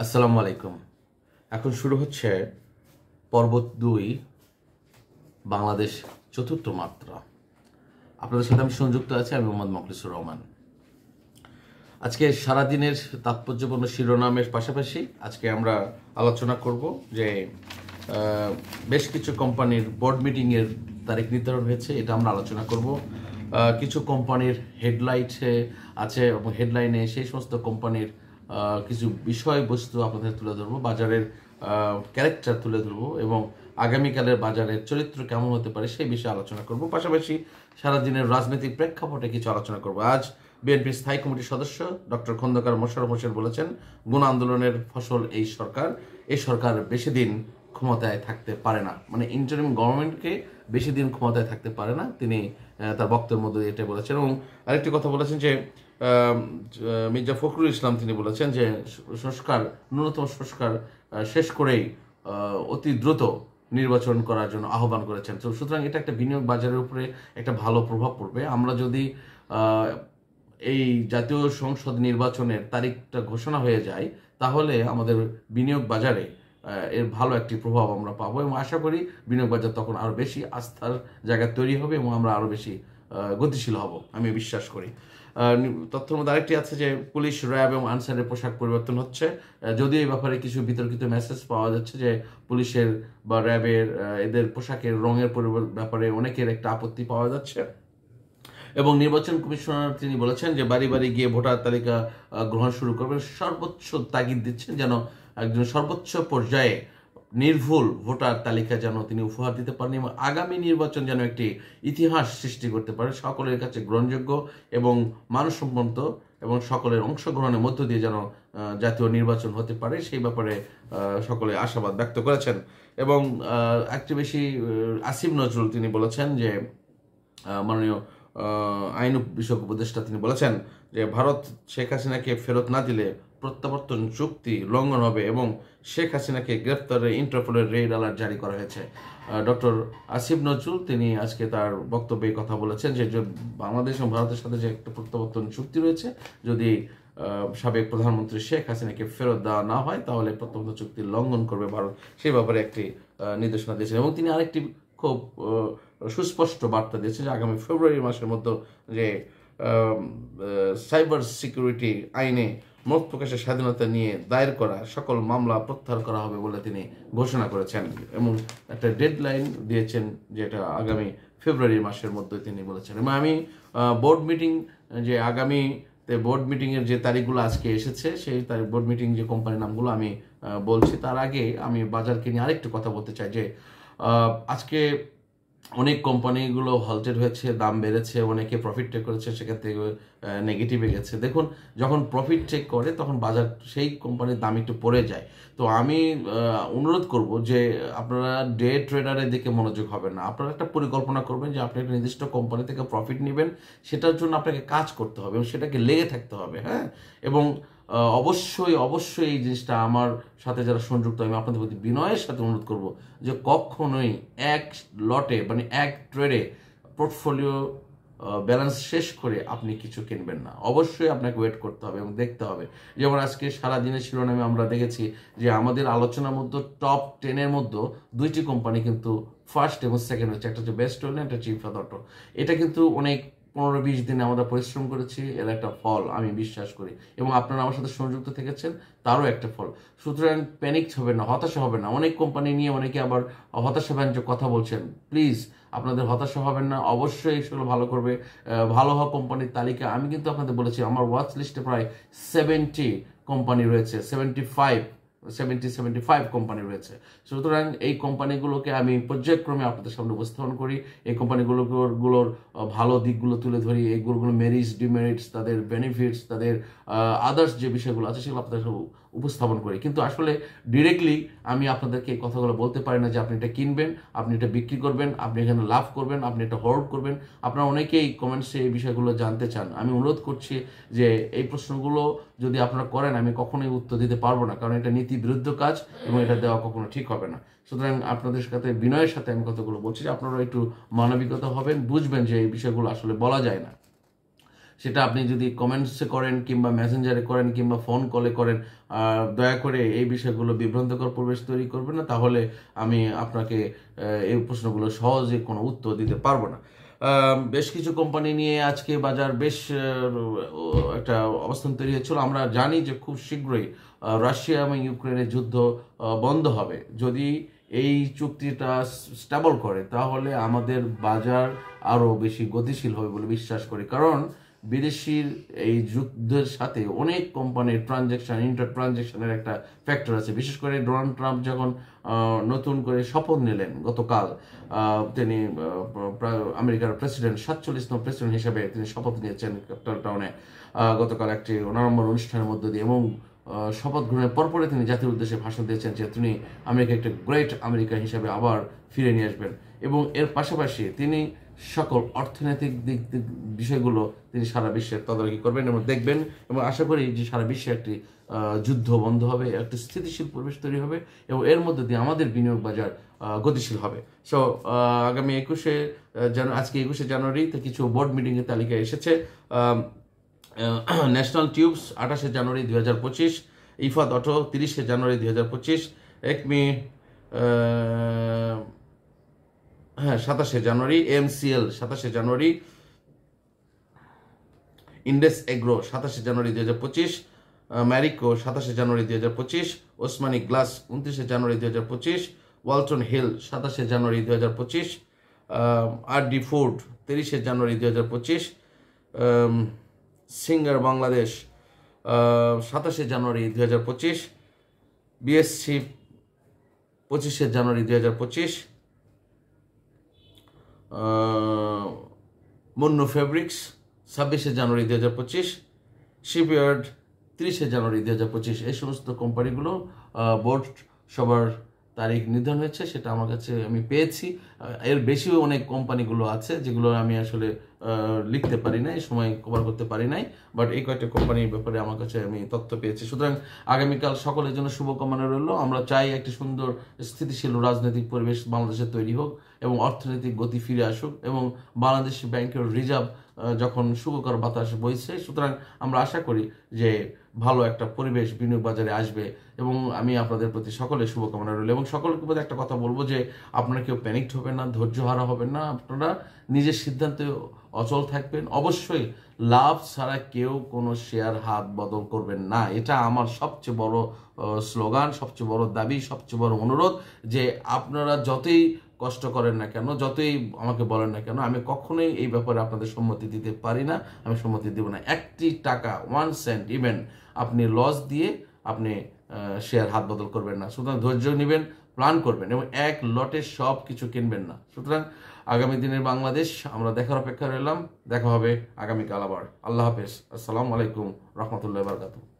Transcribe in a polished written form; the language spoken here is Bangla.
আসসালামু আলাইকুম। এখন শুরু হচ্ছে পর্ব 2 বাংলাদেশ চতুর্থ মাত্রা। আপনাদের সাথে আমি সংযুক্ত আছি, আমি মোহাম্মদ মখলিসুর রহমান। আজকে সারাদিনের তাৎপর্যপূর্ণ শিরোনামের পাশাপাশি আজকে আমরা আলোচনা করব যে বেশ কিছু কোম্পানির বোর্ড মিটিংয়ের তারিখ নির্ধারণ হয়েছে, এটা আমরা আলোচনা করব। কিছু কোম্পানির হেডলাইটে আছে এবং হেডলাইনে সেই সমস্ত কোম্পানির কিছু বিষয়বস্তু আপনাদের তুলে ধরবো, বাজারের ক্যারেক্টার তুলে ধরবো এবং আগামীকালের বাজারের চরিত্র কেমন হতে পারে সেই বিষয়ে আলোচনা করব। পাশাপাশি সারাদিনের রাজনৈতিক প্রেক্ষাপটে কিছু আলোচনা করব। আজ বিএনপির স্থায়ী কমিটির সদস্য ডক্টর খন্দকার মোশাররফ হোসেন বলেছেন, গণ আন্দোলনের ফসল এই সরকার বেশি দিন ক্ষমতায় থাকতে পারে না, মানে ইন্টারিম গভর্নমেন্টকে বেশি দিন ক্ষমতায় থাকতে পারে না। তিনি তার বক্তব্যের মধ্যে এটা বলেছেন এবং আরেকটি কথা বলেছেন যে মির্জা ফখরুল ইসলাম তিনি বলেছেন যে ন্যূনতম সংস্কার শেষ করেই অতি দ্রুত নির্বাচন করার জন্য আহ্বান করেছেন। তো সুতরাং এটা একটা বিনিয়োগ বাজারের উপরে একটা ভালো প্রভাব পড়বে। আমরা যদি এই জাতীয় সংসদ নির্বাচনের তারিখটা ঘোষণা হয়ে যায় তাহলে আমাদের বিনিয়োগ বাজারে এর ভালো একটি প্রভাব আমরা পাবো এবং আশা করি বিনিয়োগ বাজার তখন আরও বেশি আস্থার জায়গা তৈরি হবে এবং আমরা আরও বেশি গতিশীল হব, আমি বিশ্বাস করি। তথ্যের মধ্যে আরেকটি আছে যে পুলিশ, র্যাব এবং আনসারের পোশাক পরিবর্তন হচ্ছে। যদিও এই ব্যাপারে কিছু বিতর্কিত মেসেজ পাওয়া যাচ্ছে যে পুলিশের বা র্যাবের এদের পোশাকের রঙের ব্যাপারে অনেকের একটা আপত্তি পাওয়া যাচ্ছে এবং নির্বাচন কমিশনার তিনি বলেছেন যে বাড়ি বাড়ি গিয়ে ভোটার তালিকা গ্রহণ শুরু করবেন। সর্বোচ্চ তাগিদ দিচ্ছেন যেন একজন সর্বোচ্চ পর্যায়ে নির্ভুল ভোটার তালিকা যেন তিনি উপহার দিতে পারেন এবং আগামী নির্বাচন যেন একটি ইতিহাস সৃষ্টি করতে পারে, সকলের কাছে গ্রহণযোগ্য এবং মানসম্মত এবং সকলের অংশগ্রহণের মধ্য দিয়ে যেন জাতীয় নির্বাচন হতে পারে, সেই ব্যাপারে সকলে আশাবাদ ব্যক্ত করেছেন। এবং একটি বেশি আসিফ নজরুল তিনি বলেছেন যে মাননীয় আইন বিষয়ক উপদেষ্টা তিনি বলেছেন যে ভারত শেখ হাসিনাকে ফেরত না দিলে প্রত্যাবর্তন চুক্তি লঙ্ঘন হবে এবং শেখ হাসিনাকে গ্রেফতারে ইন্টারপোলের রেড অ্যালার্ট জারি করা হয়েছে। ডক্টর আসিফ নজরুল তিনি আজকে তার বক্তব্যে কথা বলেছেন যে বাংলাদেশ এবং ভারতের সাথে যে একটা প্রত্যাবর্তন চুক্তি রয়েছে, যদি সাবেক প্রধানমন্ত্রী শেখ হাসিনাকে ফেরত দেওয়া না হয় তাহলে প্রত্যাবর্তন চুক্তির লঙ্ঘন করবে ভারত, সেই ব্যাপারে একটি নির্দেশনা দিয়েছেন। এবং তিনি আরেকটি খুব সুস্পষ্ট বার্তা দিয়েছে যে আগামী ফেব্রুয়ারি মাসের মধ্যে যে সাইবার সিকিউরিটি আইনে মত প্রকাশের স্বাধীনতা নিয়ে দায়ের করা সকল মামলা প্রত্যাহার করা হবে বলে তিনি ঘোষণা করেছেন এবং একটা ডেডলাইন দিয়েছেন যেটা আগামী ফেব্রুয়ারি মাসের মধ্যে তিনি বলেছেন। এবং আমি বোর্ড মিটিং যে আগামী বোর্ড মিটিংয়ের যে তারিখগুলো আজকে এসেছে সেই তারিখ বোর্ড মিটিং যে কোম্পানির নামগুলো আমি বলছি, তার আগে আমি বাজারকে নিয়ে আরেকটু কথা বলতে চাই যে আজকে অনেক কোম্পানিগুলো হলটেড হয়েছে, দাম বেড়েছে, অনেকে প্রফিট টেক করেছে, সেক্ষেত্রে নেগেটিভে গেছে। দেখুন, যখন প্রফিট টেক করে তখন বাজার সেই কোম্পানির দাম একটু পড়ে যায়। তো আমি অনুরোধ করব যে আপনারা ডে ট্রেডারের দিকে মনোযোগ হবেন না, আপনারা একটা পরিকল্পনা করবেন যে আপনি একটা নির্দিষ্ট কোম্পানি থেকে প্রফিট নেবেন, সেটার জন্য আপনাকে কাজ করতে হবে এবং সেটাকে লেগে থাকতে হবে। হ্যাঁ, এবং অবশ্যই এই জিনিসটা আমার সাথে যারা সংযুক্ত, আমি আপনাদের প্রতি বিনয়ের সাথে অনুরোধ করব যে কখনোই এক লটে মানে এক ট্রেডে পোর্টফোলিও ব্যালেন্স শেষ করে আপনি কিছু কিনবেন না। অবশ্যই আপনাকে ওয়েট করতে হবে এবং দেখতে হবে। যেমন আজকে সারাদিনের শিরোনামে আমরা দেখেছি যে আমাদের আলোচনার মধ্যে টপ 10-এর মধ্যে দুইটি কোম্পানি কিন্তু ফার্স্ট এবং সেকেন্ড হচ্ছে, একটা হচ্ছে বেস্ট ওয়েল, একটা চিফ অটো। এটা কিন্তু অনেক 15-20 দিনে আমরা পরিশ্রম করেছি, এর একটা ফল আমি বিশ্বাস করি এবং আপনারা আমার সাথে সংযুক্ত থেকেছেন, তারও একটা ফল। সুতরাং প্যানিক হবে না, হতাশা হবে না। অনেক কোম্পানি নিয়ে অনেকে আবার হতাশাব্যঞ্জক কথা বলছেন, প্লিজ আপনাদের হতাশা হবেন না, অবশ্যই সেগুলো ভালো করবে। ভালো হওয়া কোম্পানির তালিকা আমি কিন্তু আপনাদের বলেছি, আমার ওয়াচ লিস্টে প্রায় 70 কোম্পানি রয়েছে, 75 কোম্পানি রয়েছে। সুতরাং এই কোম্পানিগুলোকে আমি পর্যায়ক্রমে আপনাদের সামনে উপস্থাপন করি, এই কোম্পানিগুলোর ভালো দিকগুলো তুলে ধরি, এইগুলোর মেরিটস, ডিমেরিটস, তাদের বেনিফিটস, তাদের আদার্স যে বিষয়গুলো আছে সেগুলো আপনাদের উপস্থাপন করি। কিন্তু আসলে ডিরেক্টলি আমি আপনাদেরকে এই কথাগুলো বলতে পারি না যে আপনি এটা কিনবেন, আপনি এটা বিক্রি করবেন, আপনি এখানে লাভ করবেন, আপনি এটা হোল্ড করবেন। আপনারা অনেকেই কমেন্টসে এই বিষয়গুলো জানতে চান। আমি অনুরোধ করছি যে এই প্রশ্নগুলো যদি আপনারা করেন আমি কখনোই উত্তর দিতে পারবো না, কারণ এটা নীতি বিরুদ্ধ কাজ এবং এটা দেওয়া কখনো ঠিক হবে না। সুতরাং আপনাদের সাথে বিনয়ের সাথে আমি কথাগুলো বলছি যে আপনারা একটু মানবিকতা হবেন, বুঝবেন যে এই বিষয়গুলো আসলে বলা যায় না। সেটা আপনি যদি কমেন্টসে করেন কিংবা মেসেঞ্জারে করেন কিংবা ফোন কলে করেন, দয়া করে এই বিষয়গুলো বিভ্রান্তকর পরিবেশ তৈরি করবেন না, তাহলে আমি আপনাকে এই প্রশ্নগুলো সহজে কোনো উত্তর দিতে পারবো না। বেশ কিছু কোম্পানি নিয়ে আজকে বাজার বেশ একটা অবস্থান তৈরি হয়েছিল। আমরা জানি যে খুব শীঘ্রই রাশিয়া এবং ইউক্রেনের যুদ্ধ বন্ধ হবে। যদি এই চুক্তিটা স্টেবল করে তাহলে আমাদের বাজার আরও বেশি গতিশীল হবে বলে বিশ্বাস করি, কারণ বিদেশির এই যুদ্ধের সাথে অনেক কোম্পানির ট্রানজ্যাকশন, ইন্টার ট্রানজ্যাকশনের একটা ফ্যাক্টর আছে। বিশেষ করে ডোনাল্ড ট্রাম্প যখন নতুন করে শপথ নিলেন গতকাল, তিনি আমেরিকার প্রেসিডেন্ট 47তম প্রেসিডেন্ট হিসেবে তিনি শপথ নিয়েছেন ক্যাপিটাল টাউনে গতকাল একটি অনাড়ম্বর অনুষ্ঠানের মধ্য দিয়ে, এবং শপথ গ্রহণের পরপরে তিনি জাতির উদ্দেশ্যে ভাষণ দিয়েছেন যে তিনি আমেরিকা একটা গ্রেট আমেরিকা হিসেবে আবার ফিরে নিয়ে আসবেন, এবং এর পাশাপাশি তিনি সকল অর্থনৈতিক বিষয়গুলো তিনি সারা বিশ্বে তদারকি করবেন এবং দেখবেন, এবং আশা করি যে সারা বিশ্বে একটি যুদ্ধ বন্ধ হবে, একটি স্থিতিশীল পরিবেশ তৈরি হবে, এবং এর মধ্যে দিয়ে আমাদের বিনিয়োগ বাজার গতিশীল হবে। সো আগামী আজকে 21শে জানুয়ারিতে কিছু বোর্ড মিটিংয়ের তালিকা এসেছে। ন্যাশনাল টিউবস 28শে জানুয়ারি 2025, ইফাদ অটো 30শে জানুয়ারি 2025, একমি 27শে জানুয়ারি, এমসিএল 27শে জানুয়ারি, ইন্ডেস এগ্রো 27শে জানুয়ারি 2025, ম্যারিকো 27শে জানুয়ারি 2025, ওসমানী গ্লাস 29শে জানুয়ারি 2025, ওয়ালটন হিল 27শে জানুয়ারি 2025, আরডি ফুড 30শে জানুয়ারি 2025, সিঙ্গার বাংলাদেশ 27শে জানুয়ারি 2025, বিএসসি 25শে জানুয়ারি 2025, মুন্নু ফেব্রিক্স 26শে জানুয়ারি 2025, শিপইয়ার্ড 30শে জানুয়ারি 2025। এই সমস্ত কোম্পানিগুলো বোর্ড সবার তারিখ নির্ধারণ হয়েছে, সেটা আমার কাছে আমি পেয়েছি। এর বেশিও অনেক কোম্পানিগুলো আছে যেগুলো আমি আসলে লিখতে পারি নাই, সময় কভার করতে পারি নাই, বাট এই কয়েকটা কোম্পানির ব্যাপারে আমার কাছে আমি তথ্য পেয়েছি। সুতরাং আগামীকাল সকলের জন্য শুভকামনা রইল। আমরা চাই একটি সুন্দর স্থিতিশীল রাজনৈতিক পরিবেশ বাংলাদেশে তৈরি হোক এবং অর্থনৈতিক গতি ফিরে আসুক, এবং বাংলাদেশ ব্যাংকের রিজার্ভ যখন সুখকর বাতাস বইছে, সুতরাং আমরা আশা করি যে ভালো একটা পরিবেশ বিনিয়োগ বাজারে আসবে, এবং আমি আপনাদের প্রতি সকলের শুভকামনা রইল। এবং সকলকে প্রতি একটা কথা বলবো যে আপনারা কেউ প্যানিকড হবেন না, ধৈর্য হারা হবেন না, আপনারা নিজের সিদ্ধান্তে অচল থাকবেন। অবশ্যই লাভ ছাড়া কেউ কোনো শেয়ার হাত বদল করবেন না, এটা আমার সবচেয়ে বড় স্লোগান, সবচেয়ে বড় দাবি, সবচেয়ে বড় অনুরোধ, যে আপনারা যতই কষ্ট করেন না কেন, যতই আমাকে বলেন না কেন, আমি কখনোই এই ব্যাপারে আপনাদের সম্মতি দিতে পারি না, আমি সম্মতি দেব না। একটি টাকা 1 সেন্ট ইভেন আপনি লস দিয়ে আপনি শেয়ার হাত বদল করবেন না। সুতরাং ধৈর্য নেবেন, প্ল্যান করবেন, এবং এক লটে সব কিছু কিনবেন না। সুতরাং আগামী দিনের বাংলাদেশ আমরা দেখার অপেক্ষা রইলাম। দেখা হবে আগামীকাল আবার। আল্লাহ হাফেজ। আসসালামু আলাইকুম রহমতুল্লাহ বারকাতুহু।